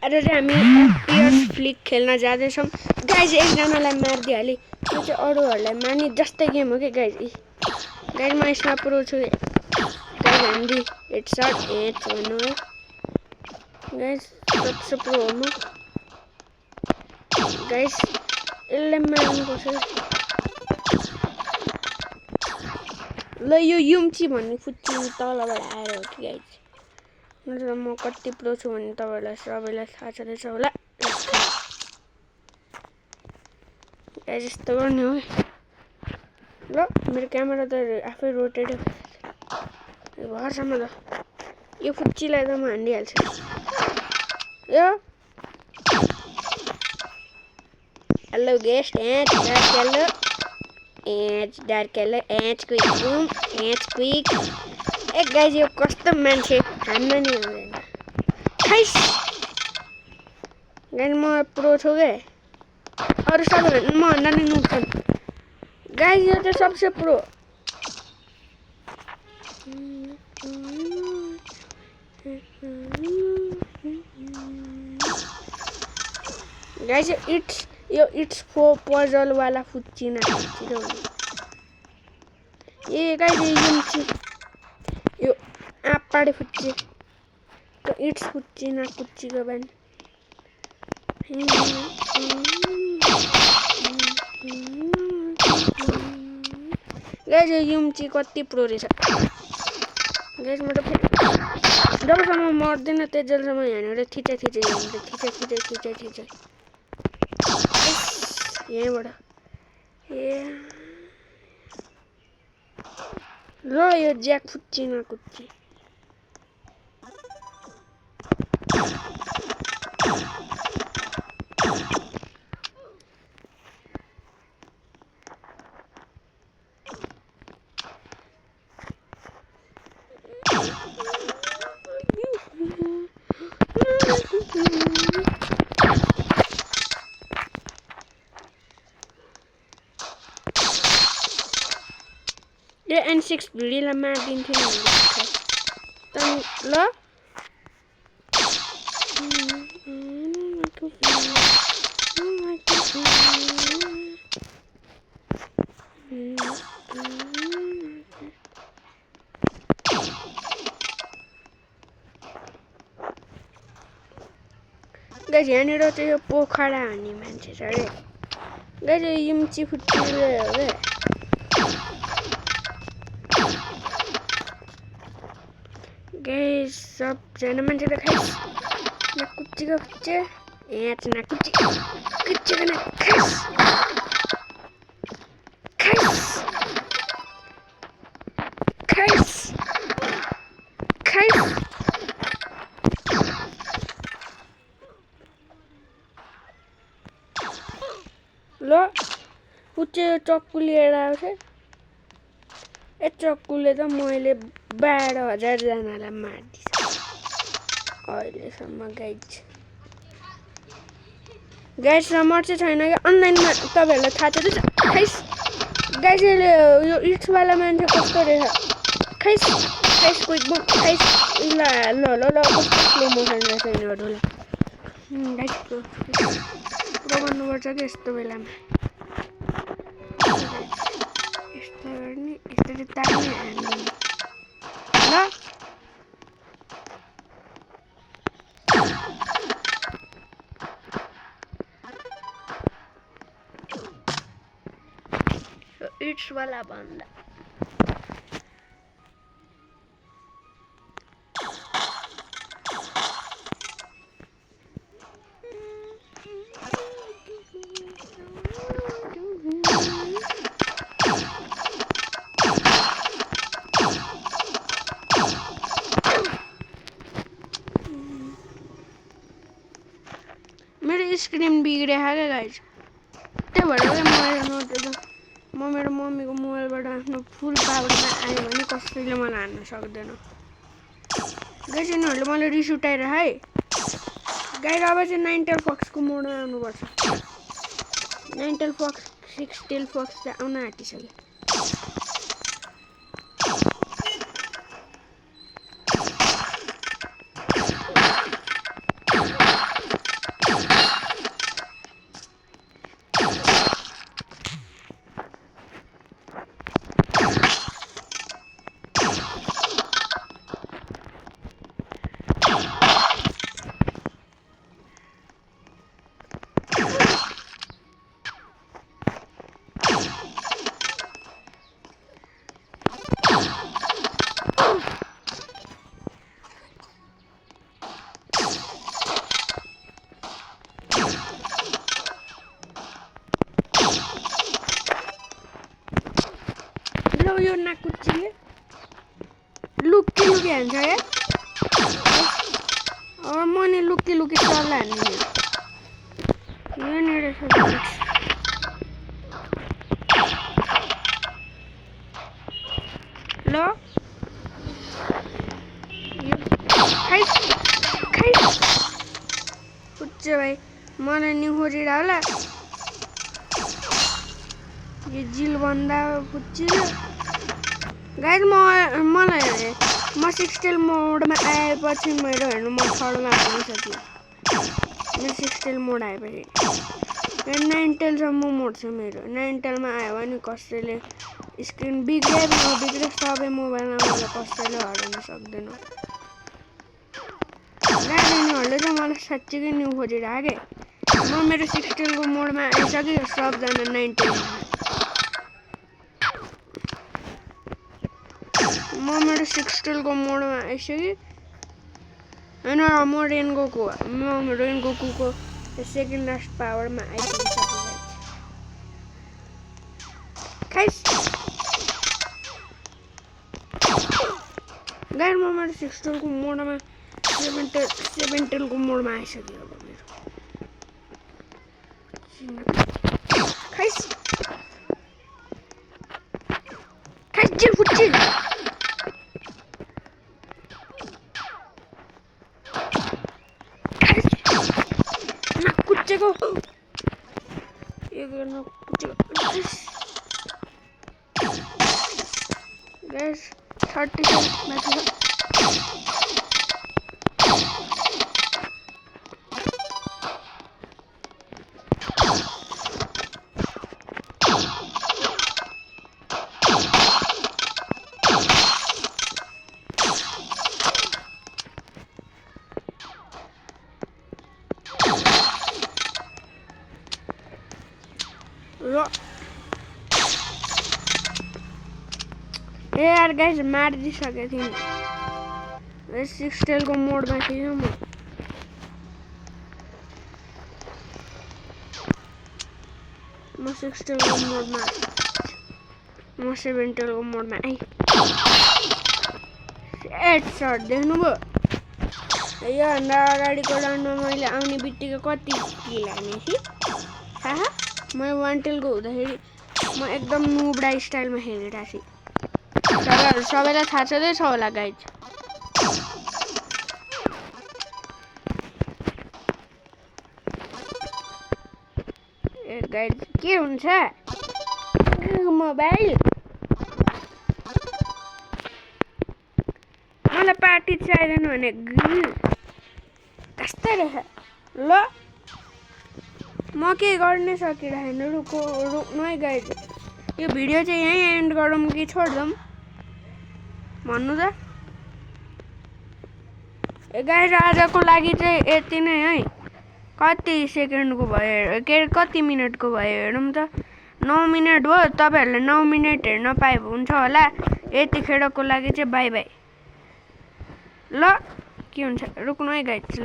आज चाहिँ हामी FPS फ्लिक खेल्न जाँदैछौँ गाइज। एकजनालाई मारिदिइहालेँ, त्यो चाहिँ अरूहरूलाई मार्ने जस्तै गेम हो क्या गाइज। गाइज म यसमा प्रो छु गाइज। हान्दी हेडसट भन्नु है गाइज, सबसे प्रो हो म गाइज। यसलाई मार्नुपर्छ ल। यो युम्ची भन्ने फुच्ची तलबाट आएर हो कि गाइज। मतलब म कति प्रो छु भन्ने तपाईँहरूलाई सबैलाई थाहा छँदैछ होला गाइज। यस्तो गर्ने हो ल। मेरो क्यामेरा त आफै रोटेट भरसम्म त यो फुच्चीलाई त म हान्दिहाल्छु। यो hello guest dark yellow quick boom quick. ए गाइज यो कस्तो मान्छे हान्न नि आउँदैन खाइस गाइज। म प्रो छु क्या, अरू सब म भन्दा नि नुक्छन् गाइज। यो चाहिँ सबसे प्रो गाइज। यो इट्स फो पजल वाला फुच्ची ना ये गाइज। यो आपाडे फुच्ची तो इट्स फुच्ची ना कुच्ची को बन गाइज। यो युम्ची कति प्रो रहेछ गाइज। म त जबसम्म मर्दैन त्यतिसम्म यहाँनिर थिचै यहाँबाट ए ल। यो ज्याक फुच्ची न कुच्ची यो N6 भिडीलाई मारिदिन्थ्यो नि ल। गाइज यहाँनिर चाहिँ यो पोखरा हान्ने मान्छे छ अरे गाइज। यो युम्ची फुच्चीले हो क्या गाइज। सबजना मान्छे त खाइस ना कुच्चीको फुच्चे ना कुच्ची कुच्चीको ना खाइस ल। फुच्चे चक्कु लिएर आउँछ। ए चक्कुले त मैले 12,000 जनालाई मारिदिन्छ अहिलेसम्म गाइज। गाइज र मर्छ छैन कि अनलाइनमा तपाईँहरूलाई थाहा छ खाइस गाइज। यो इट्सवाला मान्छे कस्तो रहेछ खाइस क्विक बुम खाइस। ल ल ल ल कस्तो स्लो मोसन रहेछ यिनीहरूलाई गाइज। प्रो भन्नुपर्छ कि यस्तो बेलामा यस्तो गर्ने यसरी तान्ने हान्दिने ल। इट्सवाला भन्दा मेरो स्क्रिन बिग्रियो क्या गाइज। त्यही भएर म मेरो मम्मीको मोबाइलबाट आफ्नो फुल पावरमा आयो भने कसैले मलाई हान्न सक्दैन गाइज। यिनीहरूले मलाई रिस उठाएर है गाइज। अब चाहिँ नाइन्टेल फक्सको मोडमा आउनुपर्छ। नाइन्टेल फक्स 6 टेल फक्स चाहिँ आउन आँटिसक्यो। यो नाकुच्चीले लुक्की लुकी हान्छ क्या अब म नि लुक्की लुकी चल्ला हान्ने यो नि रहेछ ल खाइ कुच्चे भाइ मलाई नि खोजिरह होला यो जिल बन्दा कुच्ची गाइस मलाई म 6 टेल मोडमा आएपछि मेरो हेर्नु म थर्डमा पुग्न सकियो मेरो 6 टेल मोड आएपछि 9 टेलसम्म मोड छ मेरो 9 टेलमा आयो भने कसैले स्क्रिन बिग्रे सबै मोबाइलमा मलाई कसैले हराउन सक्दैन गाइजहरूले चाहिँ मलाई साँच्चीकै न्यू खोजिरहेको म मेरो 6 टेलको मोडमा आइसक्यो सबजना 9 टेलमा म मेरो 6 टेलको मोडमा आइसक्यो होइन म रेन गोकुको सेकेन्ड लास्ट पावरमा आइसक्यो खाइस गाइस म मेरो 6 टेलको मोडमा 7 टेलको मोडमा आइसक्यो अब मेरो खाइस जिल फुच्ची कुच्चेको गाइस 30 माथि ए यार गाइस मारिदिसकेको थिएँ नि 6 टेलको मोडमा थिएँ म 6 टेलको मोडमा म 7 टेलको मोडमा आएँ 8 शट देख्नुभयो योभन्दा अगाडिको राउन्डमा मैले आउने बित्तिकै कति किल हाने थिएँ थाहा म 1 टेलको हुँदाखेरि म एकदम नुब्डा स्टाइलमा खेलिरहेको थिएँ तपाईहरु सबैलाई थाहा छँदै छ होला गाइज ए गाइज के हुन्छ मोबाइल मलाई पार्टी चाहिँदैन भने कस्तो रहेछ ल म के गर्ने सकिरहेन रुक्नु है गाइज यो भिडियो चाहिँ यही एन्ड गरौँ कि छोड्दौँ भन्नु त गाइस आजको लागि चाहिँ यति नै है कति सेकेन्डको भयो कति मिनेटको भयो हेरौँ त 9 मिनेट भयो तपाईहरुले 9 मिनेट हेर्न पाए हुन्छ होला यतिखेरको लागि चाहिँ बाइ बाइ ल के हुन्छ रुक्नु है गाइस